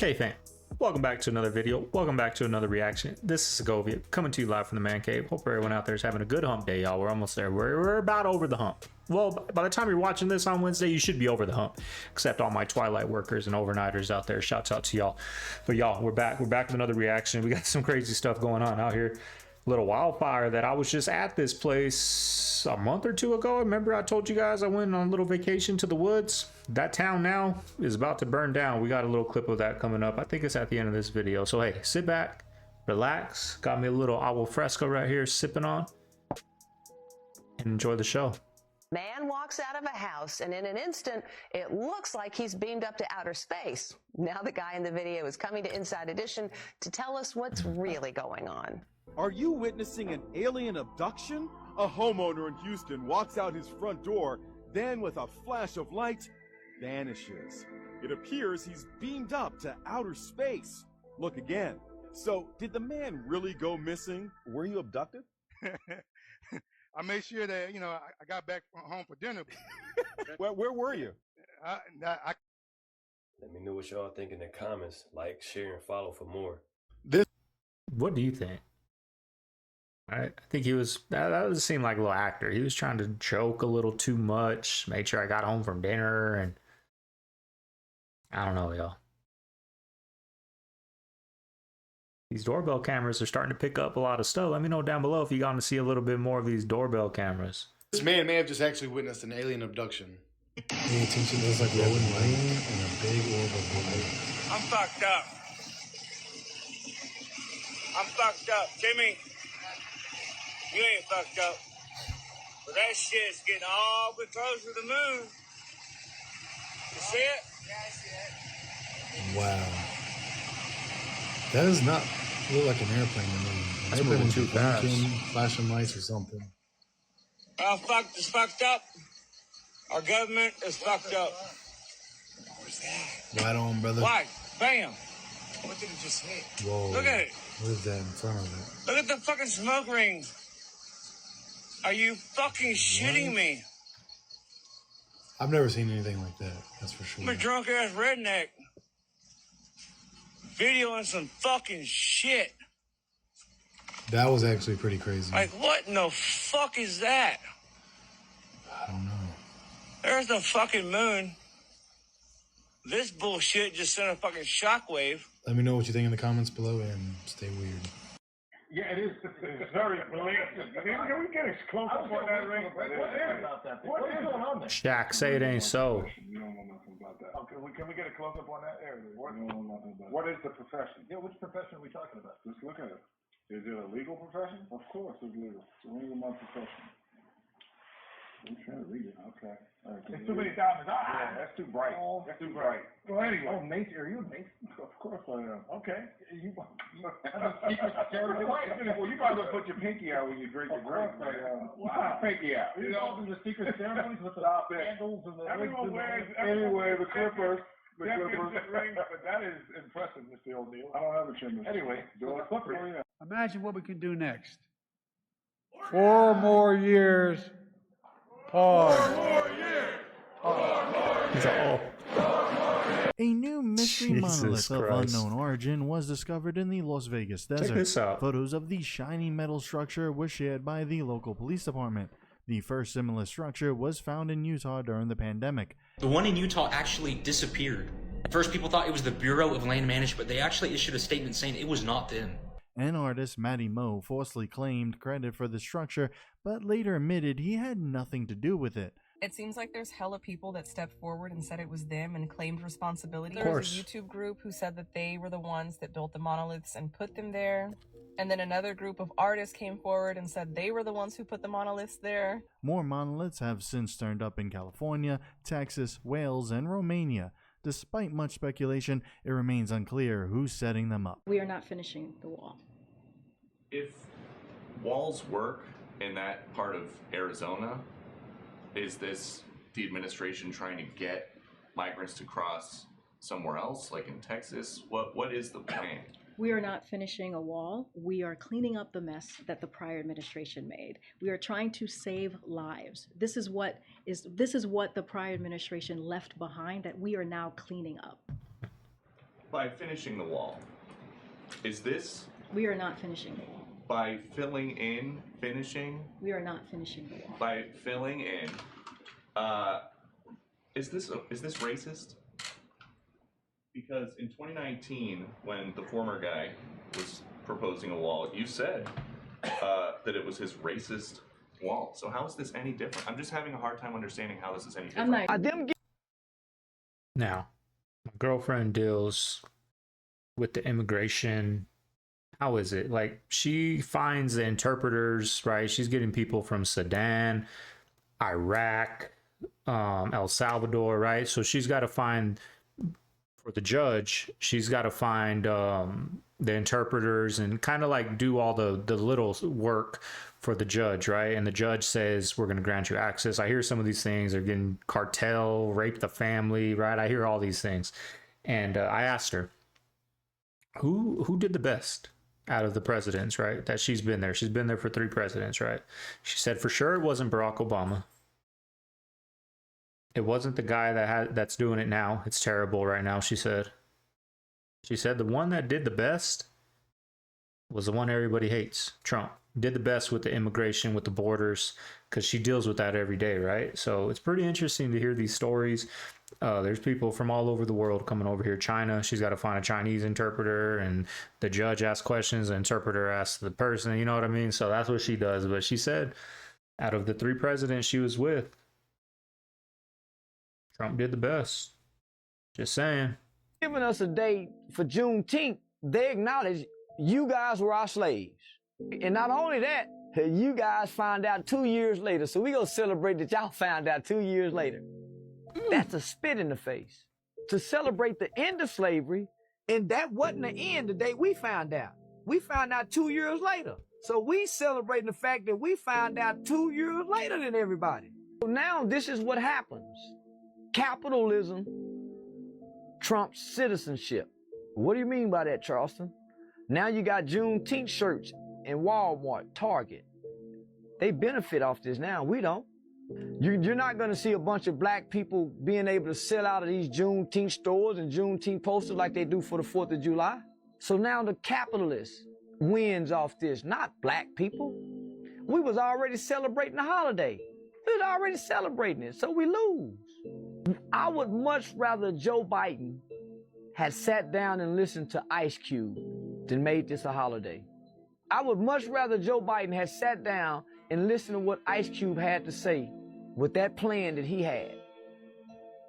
CaveFam, welcome back to another video. Welcome back to another reaction. This is Segovia coming to you live from the man cave. Hope everyone out there is having a good hump day, y'all. We're almost there. We're about over the hump. Well, by the time you're watching this on Wednesday, you should be over the hump. Except all my twilight workers and overnighters out there. Shouts out to y'all. But y'all, we're back. We're back with another reaction. We got some crazy stuff going on out here. Little wildfire that I was just at this place a month or two ago. Remember I told you guys I went on a little vacation to the woods. That town now is about to burn down. We got a little clip of that coming up. I think it's at the end of this video. So hey, sit back, relax. Got me a little agua fresco right here sipping on, and enjoy the show. Man walks out of a house and in an instant, it looks like he's beamed up to outer space. Now the guy in the video is coming to Inside Edition to tell us what's really going on. Are you witnessing an alien abduction? A homeowner in Houston walks out his front door, then with a flash of light, vanishes. It appears he's beamed up to outer space. Look again. So, did the man really go missing? Were you abducted? I made sure that, I got back home for dinner. Where were you? Let me know what y'all think in the comments. Like, share, and follow for more. What do you think? I think he was, that doesn't seem like a little actor. He was trying to joke a little too much, made sure I got home from dinner, and I don't know, y'all. These doorbell cameras are starting to pick up a lot of stuff. Let me know down below if you got to see a little bit more of these doorbell cameras. This man may have just actually witnessed an alien abduction. Paying attention, there's like rolling rain and a big orb of light. I'm fucked up. I'm fucked up. Jimmy, you ain't fucked up. But that shit's getting all but close to the moon. You see it? Yeah, I see it. Wow. That does not look like an airplane to me. That's moving too fast. Flashing lights or something. Our fuck is fucked up. Our government is fucked up. What was that? Right on, brother. Why? Bam. What did it just hit? Whoa. Look at it. What is that in front of it? Look at the fucking smoke rings. Are you fucking shitting me? I've never seen anything like that. That's for sure. I'm a drunk ass redneck. Videoing some fucking shit. That was actually pretty crazy. Like, what in the fuck is that? I don't know. There's the fucking moon. This bullshit just sent a fucking shockwave. Let me know what you think in the comments below and stay weird. Yeah, it is. It's very believable. Can we get a close up on that ring? What is going on there? Shaq, say it ain't so. You don't know nothing about that. Okay, can we get a close up on that area? What, you don't know nothing about what is the profession? Yeah, which profession are we talking about? Just look at it. Is it a legal profession? Of course it's legal. It's a legal profession. I'm trying to read it. Okay. All right, it's too many diamonds. Yeah, that's too bright. That's too bright. Well, anyway. Oh, Mason, are you a Mason? Of course I am. Okay. You well, you might as well put your pinky out when you drink your drink. Wow. Pinky out. You know, do the secret ceremonies with the candles and the anyway, the clippers. The clippers. But that is impressive, Mr. O'Neill. I don't have a chin. Anyway, do the clippers. Imagine what we can do next. 4 more years. Pause. 4 more years. 4 more years. A new mystery Jesus monolith of Christ. unknown origin was discovered in the Las Vegas desert. Check this out. Photos of the shiny metal structure were shared by the local police department. The first similar structure was found in Utah during the pandemic. The one in Utah actually disappeared. At first people thought it was the Bureau of Land Management, but they actually issued a statement saying it was not them. An artist, Matty Moe, falsely claimed credit for the structure, but later admitted he had nothing to do with it. It seems like there's hella people that stepped forward and said it was them and claimed responsibility. Of There course. was a YouTube group who said that they were the ones that built the monoliths and put them there. And then another group of artists came forward and said they were the ones who put the monoliths there. More monoliths have since turned up in California, Texas, Wales, and Romania. Despite much speculation, it remains unclear who's setting them up. We are not finishing the wall. If walls work in that part of Arizona, is this the administration trying to get migrants to cross somewhere else, like in Texas? What is the plan? We are not finishing a wall. We are cleaning up the mess that the prior administration made. We are trying to save lives. This is what the prior administration left behind that we are now cleaning up. by finishing the wall. Is this We are not finishing the wall. by filling in, finishing? We are not finishing the wall. By filling in. Is this racist? Because in 2019, when the former guy was proposing a wall, you said that it was his racist wall. So how is this any different? I'm just having a hard time understanding how this is any different. Now, my girlfriend deals with the immigration. How is it? Like, she finds the interpreters, right? She's getting people from Sudan, Iraq, El Salvador, right? So she's got to find, for the judge, she's got to find the interpreters and kind of like do all the little work for the judge, right? And the judge says, we're going to grant you access. I hear some of these things. They're getting cartel, rape the family, right? I hear all these things. And I asked her, who did the best out of the presidents, right? That she's been there. She's been there for 3 presidents, right? She said for sure it wasn't Barack Obama. It wasn't the guy that's doing it now. It's terrible right now, she said. She said the one that did the best was the one everybody hates, Trump. Did the best with the immigration, with the borders, because she deals with that every day, right? So it's pretty interesting to hear these stories. There's people from all over the world coming over here. China, she's got to find a Chinese interpreter, and the judge asks questions, the interpreter asks the person, you know what I mean? So that's what she does. But she said out of the 3 presidents she was with, Trump did the best. Just saying. Giving us a date for Juneteenth, they acknowledge you guys were our slaves. And not only that, you guys found out 2 years later. So we gonna celebrate that y'all found out 2 years later. That's a spit in the face. To celebrate the end of slavery, and that wasn't the end the day we found out. We found out 2 years later. So we celebrating the fact that we found out 2 years later than everybody. So now this is what happens. Capitalism trumps citizenship. What do you mean by that, Charleston? Now you got Juneteenth shirts in Walmart, Target. They benefit off this now. We don't. You're not going to see a bunch of black people being able to sell out of these Juneteenth stores and Juneteenth posters like they do for the 4th of July. So now the capitalist wins off this, not black people. We was already celebrating the holiday. We was already celebrating it, so we lose. I would much rather Joe Biden had sat down and listened to Ice Cube than made this a holiday. I would much rather Joe Biden had sat down and listened to what Ice Cube had to say with that plan that he had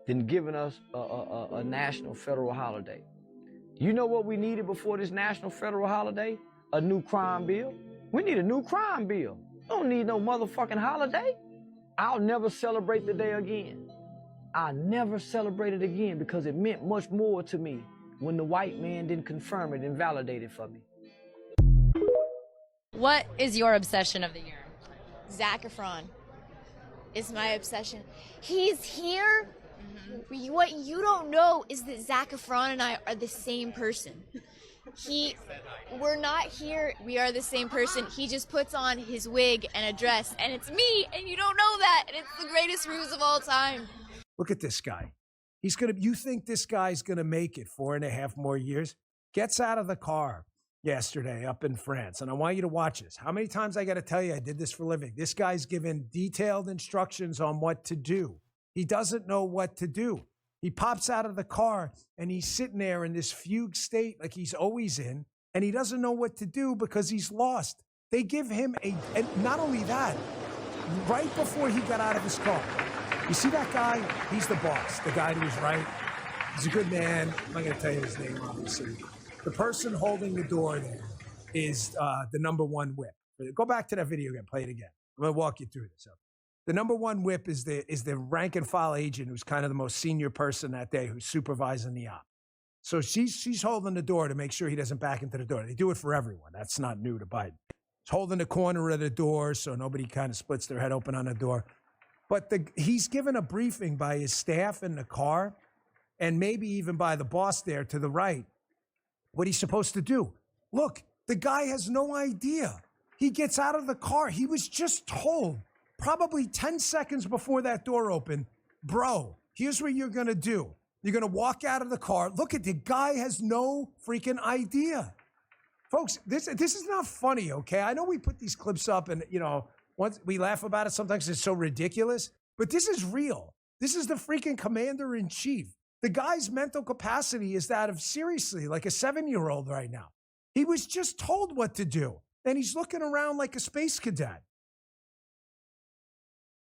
than giving us a national federal holiday. You know what we needed before this national federal holiday? A new crime bill. We need a new crime bill. We don't need no motherfucking holiday. I'll never celebrate the day again. I'll never celebrate it again because it meant much more to me when the white man didn't confirm it and validate it for me. What is your obsession of the year? Zac Efron is my obsession. He's here. What you don't know is that Zac Efron and I are the same person. We're not here. We are the same person. He just puts on his wig and a dress, and it's me, and you don't know that, and it's the greatest ruse of all time. Look at this guy. You think this guy's gonna make it 4.5 more years? Gets out of the car yesterday up in France, and I want you to watch this. How many times I got to tell you I did this for a living? This guy's given detailed instructions on what to do. He doesn't know what to do. He pops out of the car and he's sitting there in this fugue state like he's always in, and he doesn't know what to do because he's lost. They give him and not only that, right before he got out of his car, you see that guy? He's the boss, the guy who's right. He's a good man. I'm not going to tell you his name, obviously. The person holding the door there is the #1 whip. Go back to that video again. Play it again. I'm going to walk you through this. The #1 whip is the rank and file agent who's kind of the most senior person that day who's supervising the op. So she's holding the door to make sure he doesn't back into the door. They do it for everyone. That's not new to Biden. He's holding the corner of the door so nobody kind of splits their head open on the door. But he's given a briefing by his staff in the car and maybe even by the boss there to the right what he's supposed to do. Look, the guy has no idea. He gets out of the car. He was just told probably 10 seconds before that door opened, bro, here's what you're going to do. You're going to walk out of the car. Look at the guy has no freaking idea. Folks, this is not funny, okay? I know we put these clips up and, once we laugh about it, sometimes it's so ridiculous, but this is real. This is the freaking commander-in-chief. The guy's mental capacity is that of, seriously, like a 7-year-old right now. He was just told what to do, and he's looking around like a space cadet.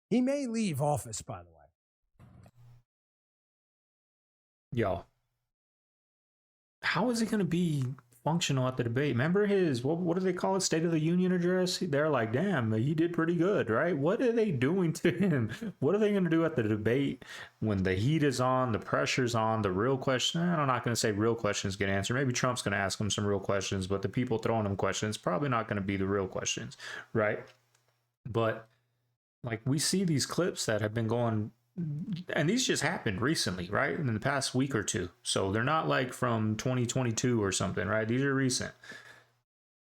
He may leave office, by the way. Yo, how is he going to be functional at the debate? Remember his, what do they call it, State of the Union address? They're like, damn, he did pretty good, right? What are they doing to him? What are they going to do at the debate when the heat is on, the pressure's on, the real question? I'm not going to say real questions get answered. Maybe Trump's going to ask him some real questions, but the people throwing him questions probably not going to be the real questions, right? But like, we see these clips that have been going, and these just happened recently, right? In the past week or two. So they're not like from 2022 or something, right? These are recent.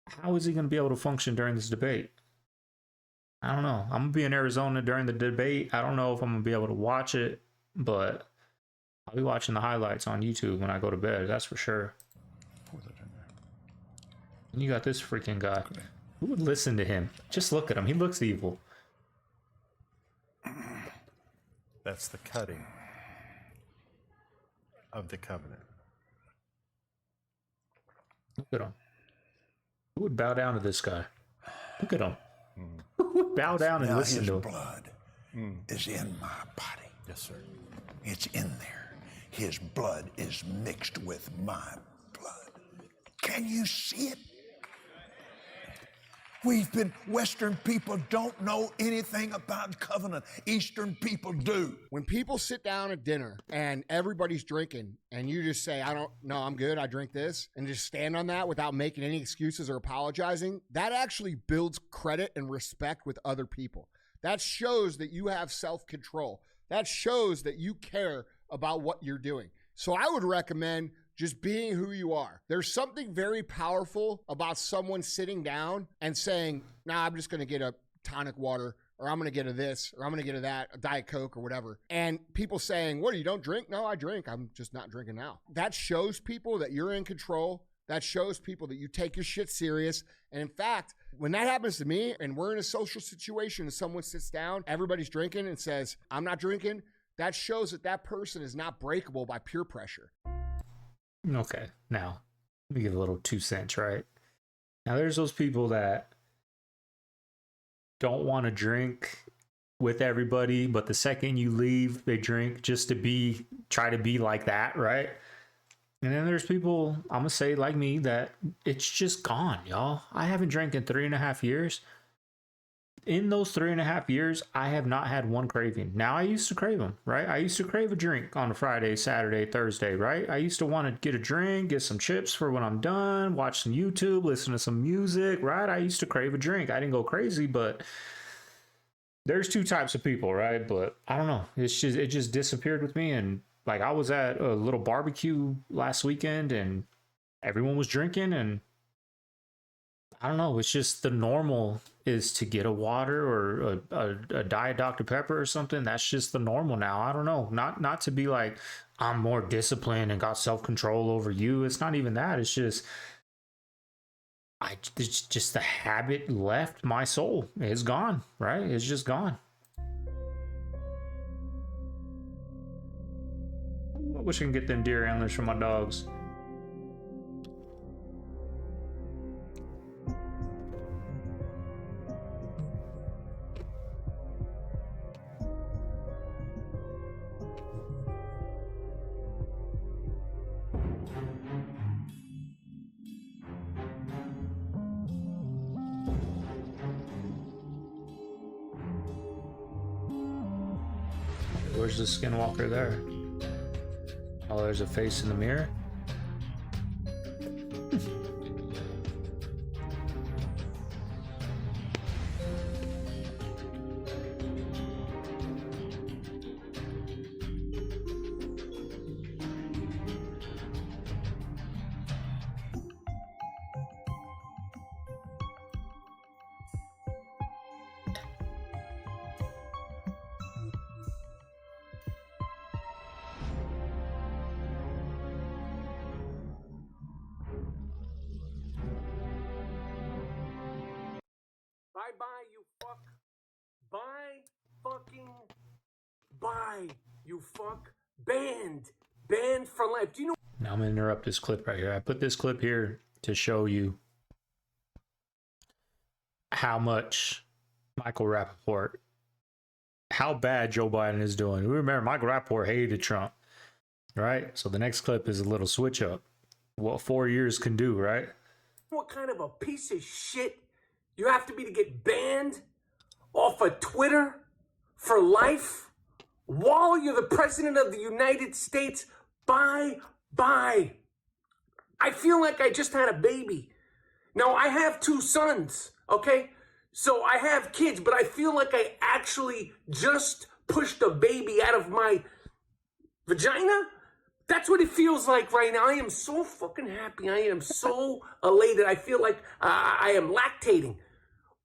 How is he going to be able to function during this debate? I don't know. I'm going to be in Arizona during the debate. I don't know if I'm going to be able to watch it, but I'll be watching the highlights on YouTube when I go to bed. That's for sure. And you got this freaking guy. Who would listen to him? Just look at him. He looks evil. That's the cutting of the covenant. Look at him. Who would bow down to this guy? Look at him. Who would bow down and listen to him? His blood is in my body. Yes, sir. It's in there. His blood is mixed with my blood. Can you see it? Western people don't know anything about covenant. Eastern people do. When people sit down at dinner and everybody's drinking and you just say, I'm good, I drink this, and just stand on that without making any excuses or apologizing, that actually builds credit and respect with other people. That shows that you have self-control. That shows that you care about what you're doing. So I would recommend just being who you are. There's something very powerful about someone sitting down and saying, I'm just going to get a tonic water, or I'm going to get a this, or I'm going to get a that, a Diet Coke or whatever. And people saying, what, you don't drink? No, I drink. I'm just not drinking now. That shows people that you're in control. That shows people that you take your shit serious. And in fact, when that happens to me and we're in a social situation and someone sits down, everybody's drinking and says, I'm not drinking, that shows that that person is not breakable by peer pressure. Okay, now let me give a little 2 cents, right? Now there's those people that don't want to drink with everybody, but the second you leave, they drink just to try to be like that, right? And then there's people, I'm gonna say like me, that it's just gone, y'all. I haven't drank in 3.5 years. In those 3.5 years, I have not had one craving. Now, I used to crave them, right? I used to crave a drink on a Friday, Saturday, Thursday, right? I used to want to get a drink, get some chips for when I'm done, watch some YouTube, listen to some music, right? I used to crave a drink. I didn't go crazy, but there's 2 types of people, right? But I don't know. It just disappeared with me. And like, I was at a little barbecue last weekend and everyone was drinking, and I don't know. It's just the normal is to get a water or a Diet Dr. Pepper or something. That's just the normal now. I don't know. Not to be like, I'm more disciplined and got self-control over you. It's not even that. It's just, it's just the habit left my soul. It's gone, right? It's just gone. I wish I can get them deer antlers for my dogs. Where's the skinwalker there? Oh, there's a face in the mirror. Bye-bye, you fuck. Bye fucking bye, you fuck. Banned. Banned for life. Do you know? Now I'm gonna interrupt this clip right here. I put this clip here to show you how much Michael Rapaport, how bad Joe Biden is doing. We remember Michael Rapaport hated Trump, right? So the next clip is a little switch up. What 4 years can do, right? What kind of a piece of shit you have to be to get banned off of Twitter for life while you're the president of the United States? Bye. I feel like I just had a baby. Now, I have 2 sons, okay? So I have kids, but I feel like I actually just pushed a baby out of my vagina. That's what it feels like right now. I am so fucking happy. I am so elated. I feel like I am lactating.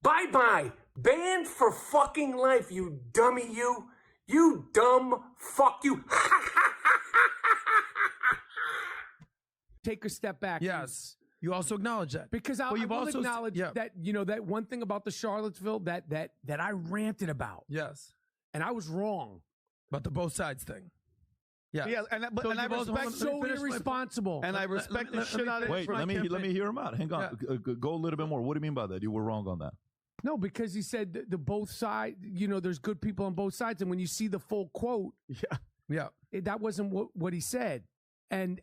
Bye-bye. Banned for fucking life, you dummy, you. You dumb fuck you. Take a step back. Yes. You also acknowledge that. Because I you've will also acknowledge that, you know, that one thing about the Charlottesville that I ranted about. Yes. And I was wrong. About the both sides thing. Yeah. Yeah, and I respect so irresponsible. And I respect the shit out of it. Wait, let me hear him out. Hang on. Yeah. Go a little bit more. What do you mean by that? You were wrong on that. No, because he said the both sides, you know, there's good people on both sides. And when you see the full quote, that wasn't what he said. And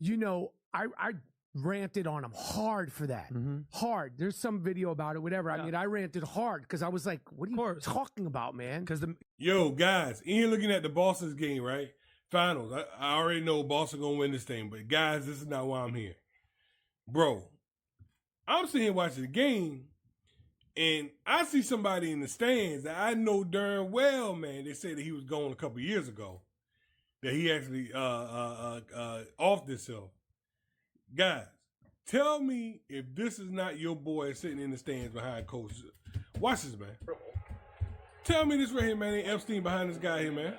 you know, I ranted on him hard for that. Hard. There's some video about it, whatever. I mean, I ranted hard because I was like, what are you talking about, man? Because Yo, guys, in here looking at the Boston's game, right? Finals. I already know Boston gonna win this thing, but guys, this is not why I'm here. Bro, I'm sitting here watching the game, and I see somebody in the stands that I know darn well, man. They said that he was gone a couple years ago. That he actually offed himself. Guys, tell me if this is not your boy sitting in the stands behind Coach. Watch this, man. Tell me this right here, man. Ain't Epstein behind this guy here, man.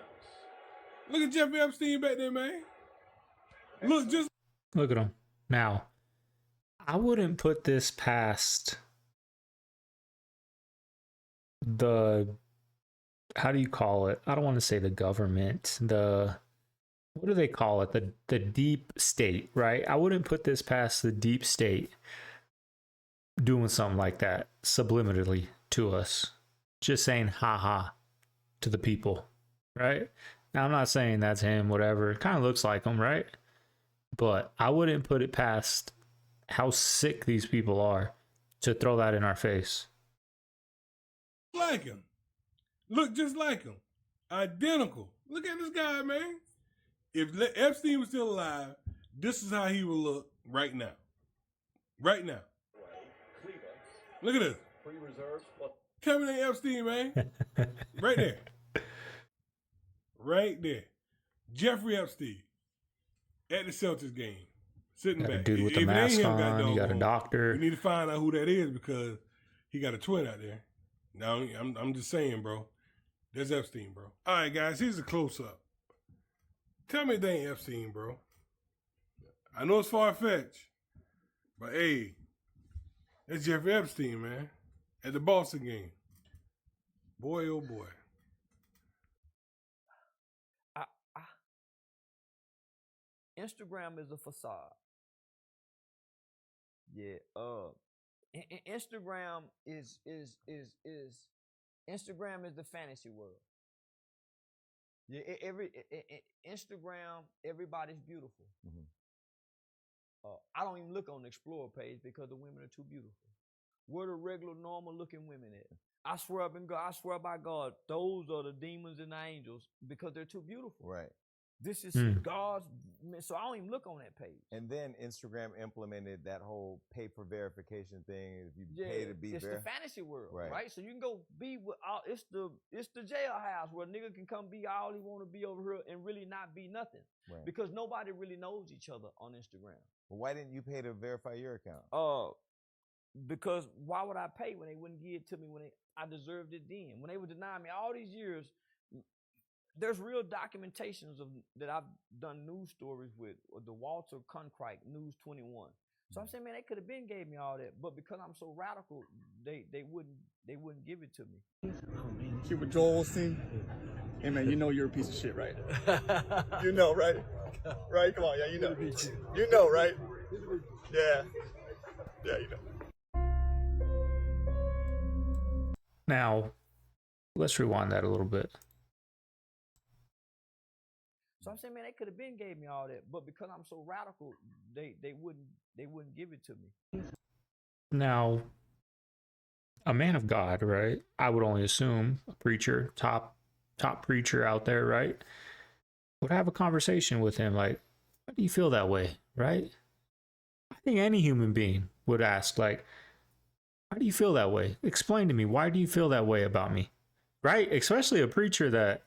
Look at Jeffrey Epstein back there, man. Look at him. Now, I wouldn't put this past the, how do you call it? I don't want to say the government, what do they call it? The deep state, right? I wouldn't put this past the deep state doing something like that subliminally to us. Just saying ha to the people, right? Now, I'm not saying that's him, whatever. It kind of looks like him, right? But I wouldn't put it past how sick these people are to throw that in our face. Like him. Look just like him. Identical. Look at this guy, man. If Epstein was still alive, this is how he would look right now. Right now. Look at this. Tell me that Epstein, man. Right there. Right there. Jeffrey Epstein at the Celtics game. Sitting Got back. a dude with the mask on. You got a doctor. We need to find out who that is because he got a twin out there. Now, I'm just saying, bro. There's Epstein, bro. All right, guys, here's a close-up. Tell me they ain't Epstein, bro. I know it's far-fetched, but hey, that's Jeffrey Epstein, man, at the Boston game. Boy, oh boy. Instagram is a facade. Yeah. Instagram is Instagram is the fantasy world. Yeah. Instagram, everybody's beautiful. I don't even look on the Explore page because the women are too beautiful. Where the regular, normal looking women at? I swear by God, those are the demons and the angels because they're too beautiful. Right. This is God's, so I don't even look on that page. And then Instagram implemented that whole pay for verification thing. If you pay to be it's the fantasy world, right? Right? So you can go be with all. It's the jailhouse where a nigga can come be all he want to be over here and really not be nothing, Right. because nobody really knows each other on Instagram. Well, why didn't you pay to verify your account? Because why would I pay when they wouldn't give it to me when I deserved it then? When they would deny me all these years. There's real documentations that I've done news stories with, the Walter Cronkite News 21. So I'm saying, man, they could have been gave me all that, but because I'm so radical, they wouldn't give it to me. See what Joel Osteen? Hey man, you know you're a piece of shit, right? You know, right? Right? Come on, yeah, you know. You know, right? Yeah. Yeah, you know. Now, let's rewind that a little bit. So I'm saying, man, they could have been gave me all that, but because I'm so radical, they wouldn't give it to me. Now, a man of God, right? I would only assume a preacher, top preacher out there, right? Would have a conversation with him like, why do you feel that way, right? I think any human being would ask, like, why do you feel that way? Explain to me, why do you feel that way about me? Right? Especially a preacher that,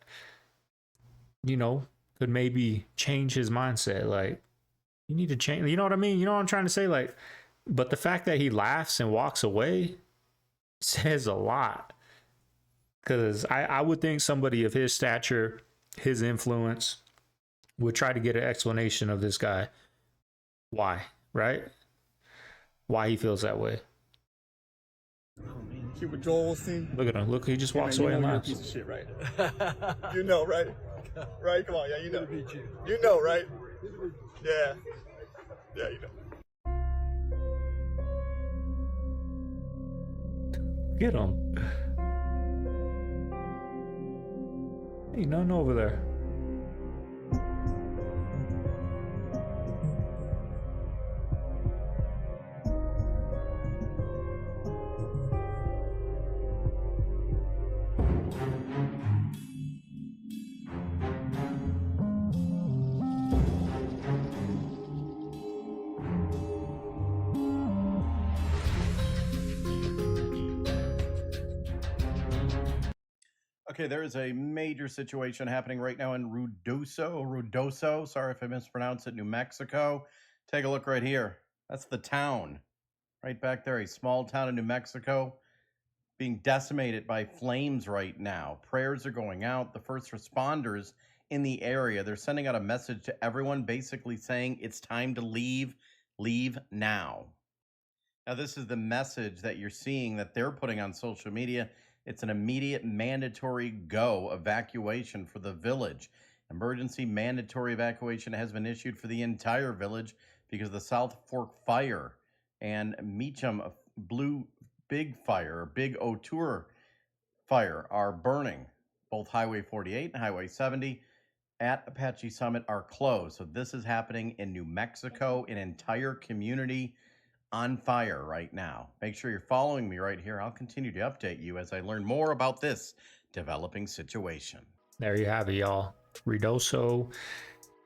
you know, could maybe change his mindset. Like, you need to change, you know what I mean? You know what I'm trying to say? Like, but the fact that he laughs and walks away says a lot. Because I would think somebody of his stature, his influence, would try to get an explanation of this guy. Why, right? Why he feels that way. See what Joel Osteen? Look at him. Look, he just walks man, away and you're a laughs. piece of shit, right? You know, right? Right? Come on, yeah, you know. You know, right? Yeah. Yeah, you know. Get him. Ain't nothing over there. Okay, there is a major situation happening right now in Ruidoso, sorry if I mispronounced it, New Mexico. Take a look right here. That's the town. Right back there, a small town in New Mexico being decimated by flames right now. Prayers are going out. The first responders in the area, they're sending out a message to everyone basically saying it's time to leave. Leave now. Now, this is the message that you're seeing that they're putting on social media. It's an immediate mandatory evacuation for the village. Emergency mandatory evacuation has been issued for the entire village because the South Fork fire and Meacham Big O'Toole fire are burning. Both Highway 48 and Highway 70 at Apache Summit are closed. So this is happening in New Mexico, an entire community on fire right now. Make sure you're following me right here. I'll continue to update you as I learn more about this developing situation. There you have it, y'all. Ruidoso.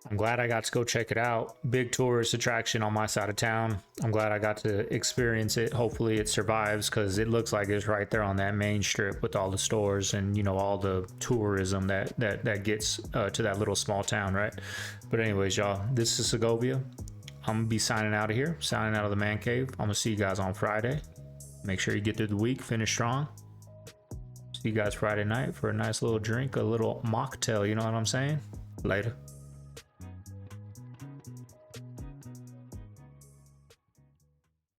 I'm glad I got to go check it out. Big tourist attraction on my side of town. I'm glad I got to experience it. Hopefully it survives because it looks like it's right there on that main strip with all the stores and, you know, all the tourism that gets to that little small town, right? But anyways, y'all, this is Segovia. I'm gonna be signing out of here, signing out of the man cave. I'm gonna see you guys on Friday. Make sure you get through the week, finish strong. See you guys Friday night for a nice little drink, a little mocktail, you know what I'm saying? Later.